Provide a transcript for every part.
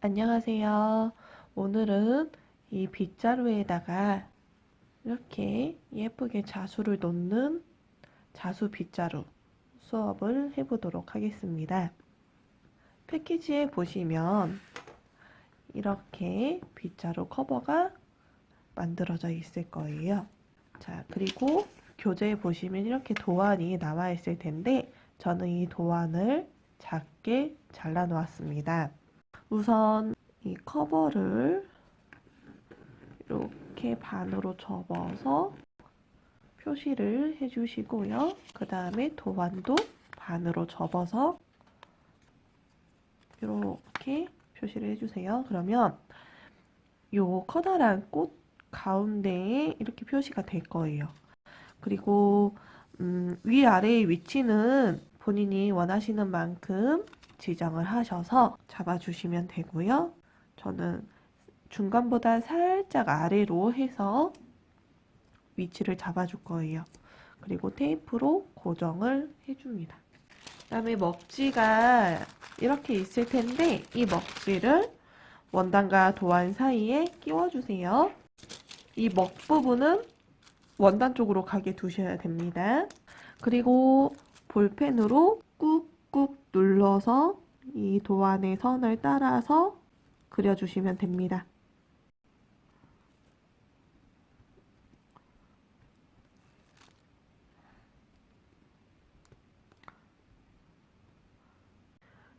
안녕하세요. 오늘은 이 빗자루에다가 이렇게 예쁘게 자수를 놓는 자수 빗자루 수업을 해보도록 하겠습니다. 패키지에 보시면 이렇게 빗자루 커버가 만들어져 있을 거예요. 자, 그리고 교재에 보시면 이렇게 도안이 나와 있을 텐데 저는 이 도안을 작게 잘라 놓았습니다. 우선 이 커버를 이렇게 반으로 접어서 표시를 해주시고요. 그 다음에 도안도 반으로 접어서 이렇게 표시를 해주세요. 그러면 이 커다란 꽃 가운데에 이렇게 표시가 될 거예요. 그리고 위아래의 위치는 본인이 원하시는 만큼 지정을 하셔서 잡아주시면 되고요. 저는 중간보다 살짝 아래로 해서 위치를 잡아줄 거예요. 그리고 테이프로 고정을 해줍니다. 그 다음에 먹지가 이렇게 있을 텐데 이 먹지를 원단과 도안 사이에 끼워주세요. 이 먹 부분은 원단 쪽으로 가게 두셔야 됩니다. 그리고 볼펜으로 꾹꾹 눌러서 이 도안의 선을 따라서 그려주시면 됩니다.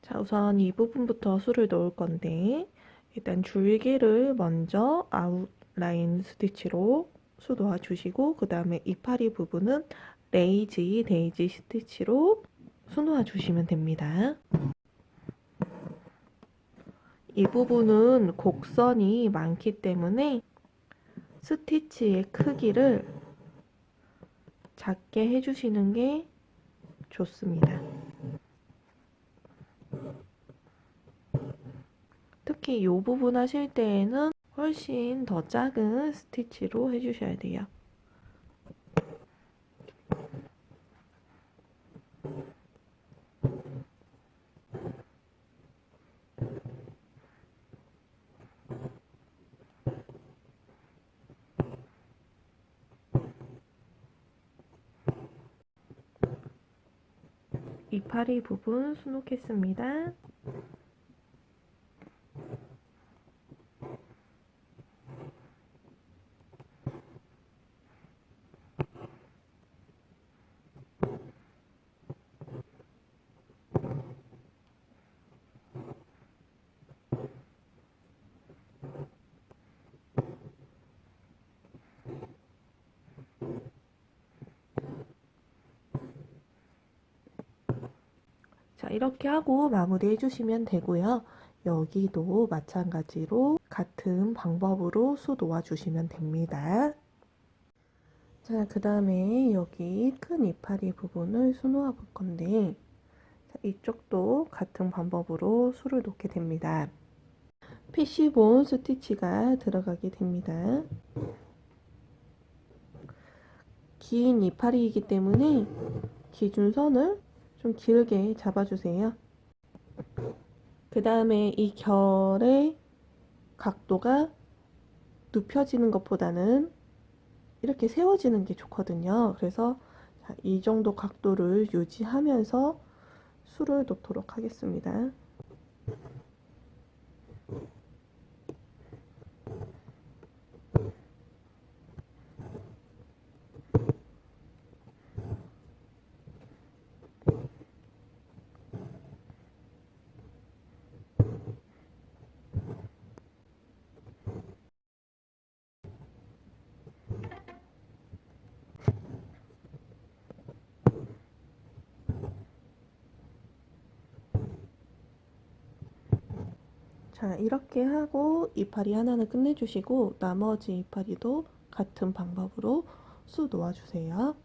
자, 우선 이 부분부터 수를 넣을 건데 일단 줄기를 먼저 아웃라인 스티치로 수 놓아주시고 그 다음에 이파리 부분은 데이지 스티치로 수 놓아주시면 됩니다. 이 부분은 곡선이 많기 때문에 스티치의 크기를 작게 해주시는 게 좋습니다. 특히 이 부분 하실 때에는 훨씬 더 작은 스티치로 해주셔야 돼요. 이파리 부분 수놓겠습니다. 자, 이렇게 하고 마무리 해주시면 되고요. 여기도 마찬가지로 같은 방법으로 수 놓아주시면 됩니다. 자, 그 다음에 여기 큰 이파리 부분을 수 놓아 볼 건데 자, 이쪽도 같은 방법으로 수를 놓게 됩니다. 피쉬본 스티치가 들어가게 됩니다. 긴 이파리이기 때문에 기준선을 좀 길게 잡아주세요. 그 다음에 이 결의 각도가 눕혀지는 것보다는 이렇게 세워지는 게 좋거든요. 그래서 이 정도 각도를 유지하면서 수를 놓도록 하겠습니다. 자, 이렇게 하고 이파리 하나는 끝내주시고 나머지 이파리도 같은 방법으로 수 놓아주세요.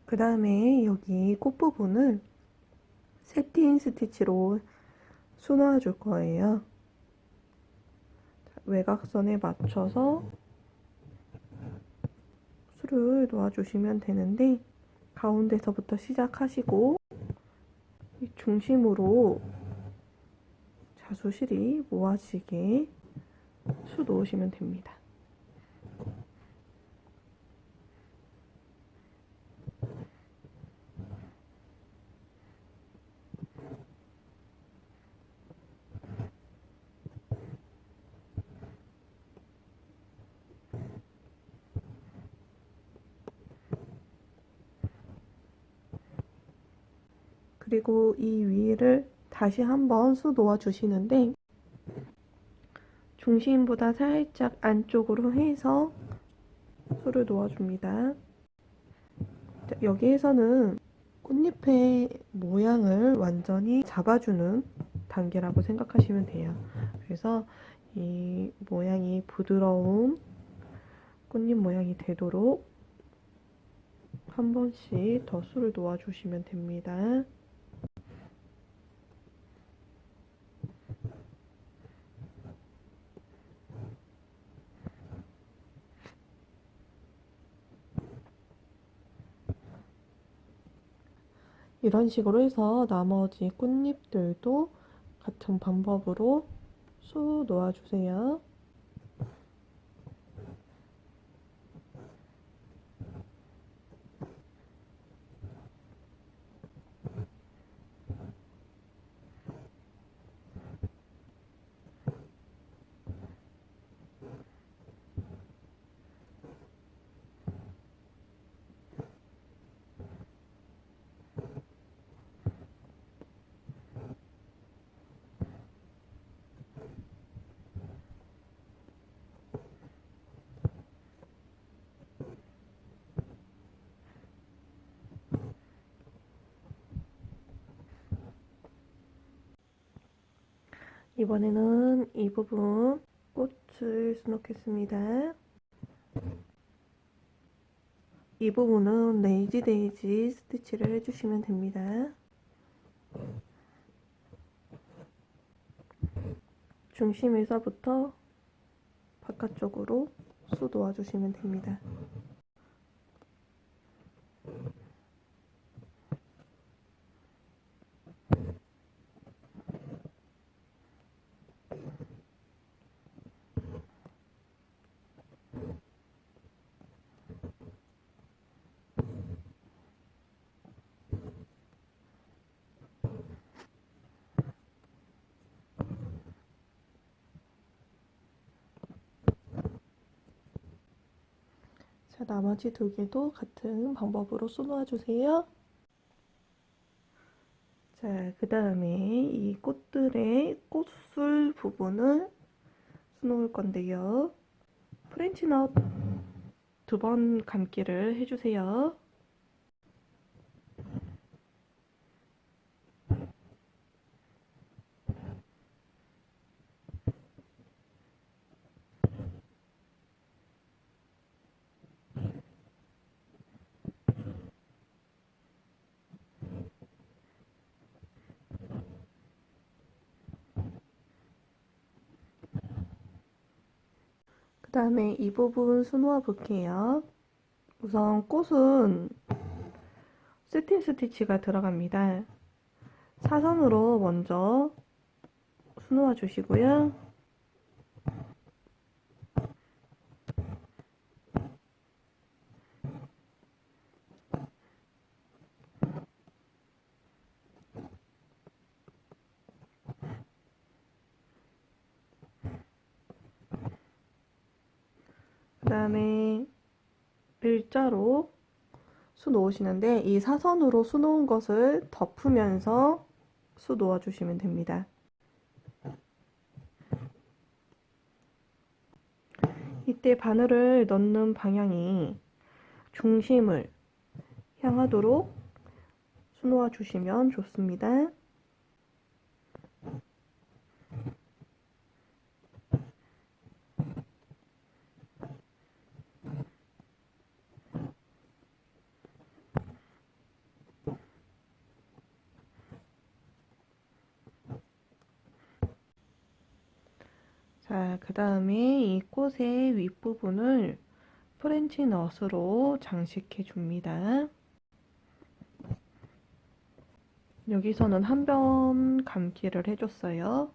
그 다음에 여기 꽃부분을 세틴 스티치로 수 놓아줄 거예요. 자, 외곽선에 맞춰서 수를 놓아주시면 되는데 가운데서부터 시작하시고 중심으로 붓수실이 모아지게 수 놓으시면 됩니다. 그리고 이 위를 다시 한번 수 놓아 주시는데 중심보다 살짝 안쪽으로 해서 수를 놓아줍니다. 여기에서는 꽃잎의 모양을 완전히 잡아주는 단계라고 생각하시면 돼요. 그래서 이 모양이 부드러운 꽃잎 모양이 되도록 한 번씩 더 수를 놓아주시면 됩니다. 이런 식으로 해서 나머지 꽃잎들도 같은 방법으로 수 놓아주세요. 이번에는 이 부분 꽃을 수놓겠습니다. 이 부분은 레이지 데이지 스티치를 해주시면 됩니다. 중심에서부터 바깥쪽으로 수 놓아주시면 됩니다. 자, 나머지 두 개도 같은 방법으로 수 놓아주세요. 자, 그 다음에 이 꽃들의 꽃술 부분을 수 놓을 건데요. 프렌치넛 2번 감기를 해주세요. 그 다음에 이 부분 수 놓아 볼게요. 우선 꽃은 세틴 스티치가 들어갑니다. 사선으로 먼저 수 놓아 주시고요. 그 다음에 일자로 수 놓으시는데 이 사선으로 수 놓은 것을 덮으면서 수 놓아 주시면 됩니다. 이때 바늘을 넣는 방향이 중심을 향하도록 수 놓아 주시면 좋습니다. 자, 그 다음에 이 꽃의 윗부분을 프렌치 넛으로 장식해 줍니다. 여기서는 한 번 감기를 해줬어요.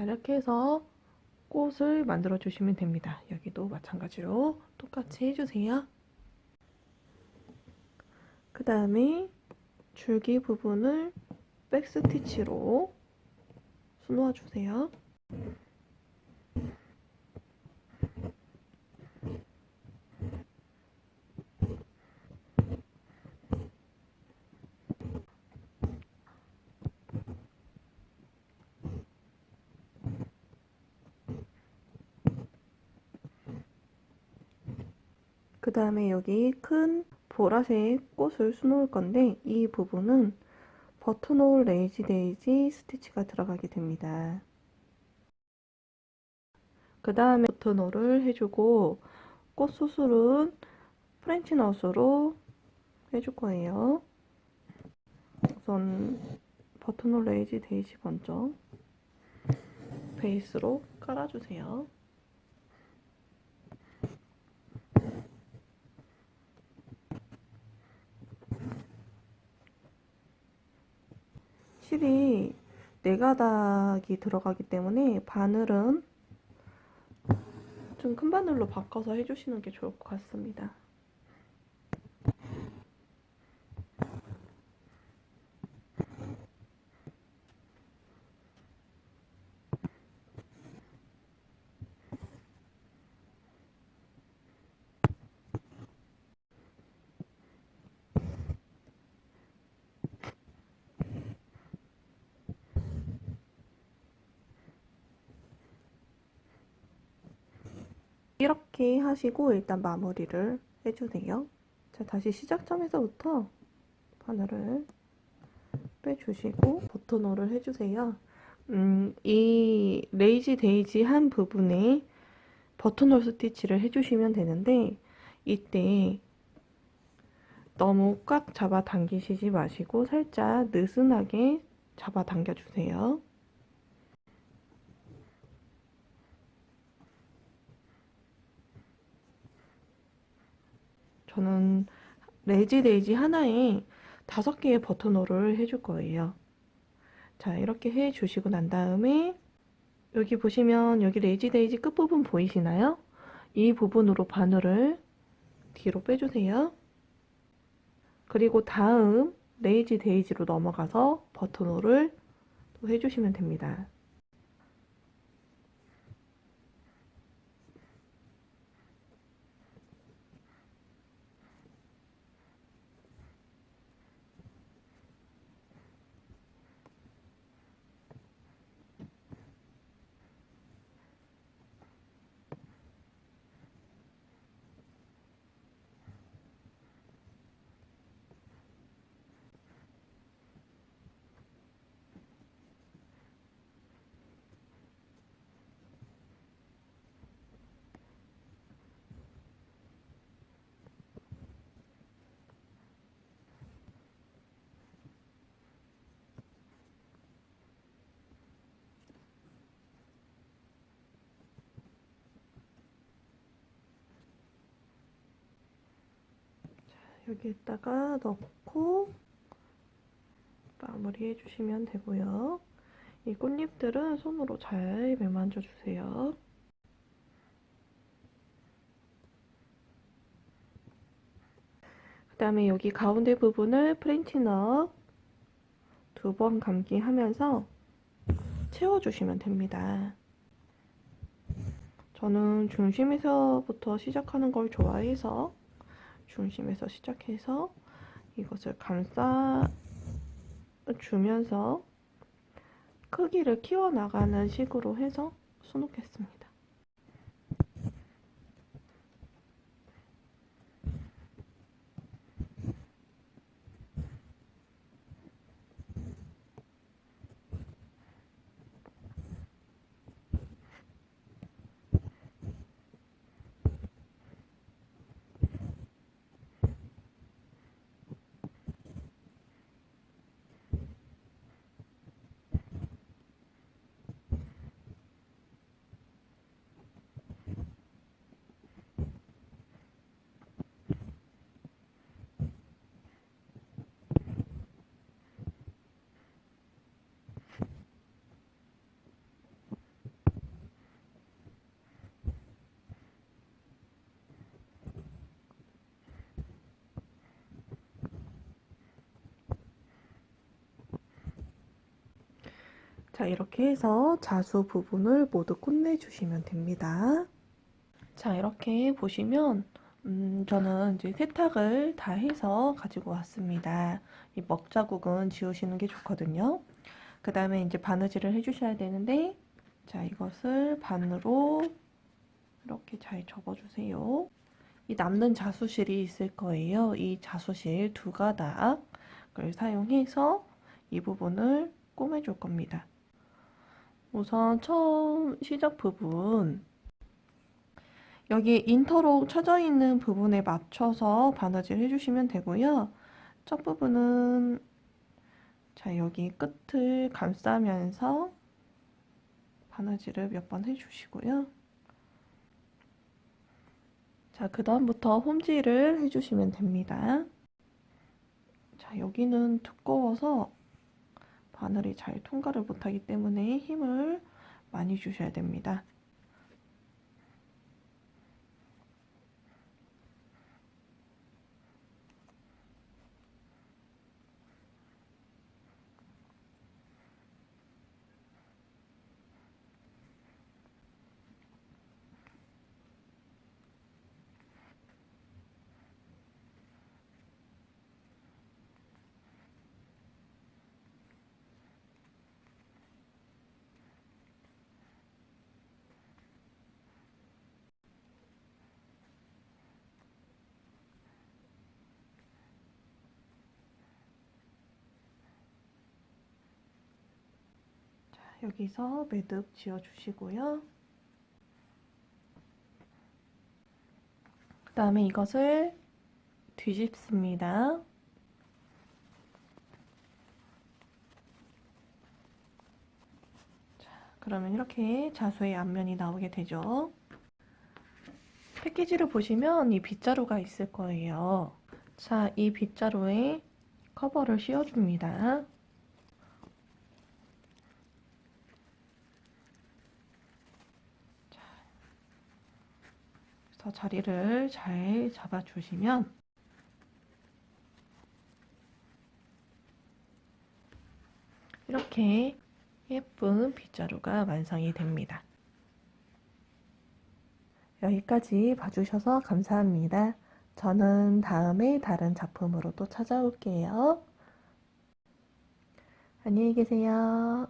자, 이렇게 해서 꽃을 만들어 주시면 됩니다. 여기도 마찬가지로 똑같이 해주세요. 그 다음에 줄기 부분을 백스티치로 수놓아 주세요. 그 다음에 여기 큰 보라색 꽃을 수놓을 건데 이 부분은 버튼홀 레이지 데이지 스티치가 들어가게 됩니다. 그 다음에 버튼홀을 해주고 꽃 수술은 프렌치 넛으로 해줄 거예요. 우선 버튼홀 레이지 데이지 먼저 베이스로 깔아주세요. 실이 4가닥이 들어가기 때문에 바늘은 좀 큰 바늘로 바꿔서 해주시는 게 좋을 것 같습니다. 이렇게 하시고 일단 마무리를 해주세요. 자, 다시 시작점에서부터 바늘을 빼주시고 버튼홀을 해주세요. 이 레이지 데이지 한 부분에 버튼홀 스티치를 해주시면 되는데 이때 너무 꽉 잡아 당기시지 마시고 살짝 느슨하게 잡아 당겨 주세요. 저는 레이지 데이지 하나에 5개의 버튼홀을 해줄 거예요. 자, 이렇게 해주시고 난 다음에 여기 보시면 여기 레이지 데이지 끝부분 보이시나요? 이 부분으로 바늘을 뒤로 빼주세요. 그리고 다음 레이지 데이지로 넘어가서 버튼홀을 또 해주시면 됩니다. 여기에다가 넣고 마무리 해주시면 되고요. 이 꽃잎들은 손으로 잘 매만져 주세요. 그 다음에 여기 가운데 부분을 프렌치넛 2번 감기 하면서 채워주시면 됩니다. 저는 중심에서부터 시작하는 걸 좋아해서 중심에서 시작해서 이것을 감싸 주면서 크기를 키워나가는 식으로 해서 수놓겠습니다. 자, 이렇게 해서 자수 부분을 모두 끝내주시면 됩니다. 자, 이렇게 보시면 저는 이제 세탁을 다 해서 가지고 왔습니다. 이 먹자국은 지우시는 게 좋거든요. 그 다음에 이제 바느질을 해주셔야 되는데, 자, 이것을 반으로 이렇게 잘 접어주세요. 이 남는 자수실이 있을 거예요. 이 자수실 두 가닥을 사용해서 이 부분을 꼬매줄 겁니다. 우선 처음 시작 부분, 여기 인터록 쳐져 있는 부분에 맞춰서 바느질 해주시면 되고요. 첫 부분은 자, 여기 끝을 감싸면서 바느질을 몇 번 해주시고요. 자, 그 다음부터 홈질을 해주시면 됩니다. 자, 여기는 두꺼워서 바늘이 잘 통과를 못하기 때문에 힘을 많이 주셔야 됩니다. 여기서 매듭 지어주시고요. 그 다음에 이것을 뒤집습니다. 자, 그러면 이렇게 자수의 앞면이 나오게 되죠. 패키지를 보시면 이 빗자루가 있을 거예요. 자, 이 빗자루에 커버를 씌워줍니다. 그래서 자리를 잘 잡아주시면 이렇게 예쁜 빗자루가 완성이 됩니다. 여기까지 봐주셔서 감사합니다. 저는 다음에 다른 작품으로 또 찾아올게요. 안녕히 계세요.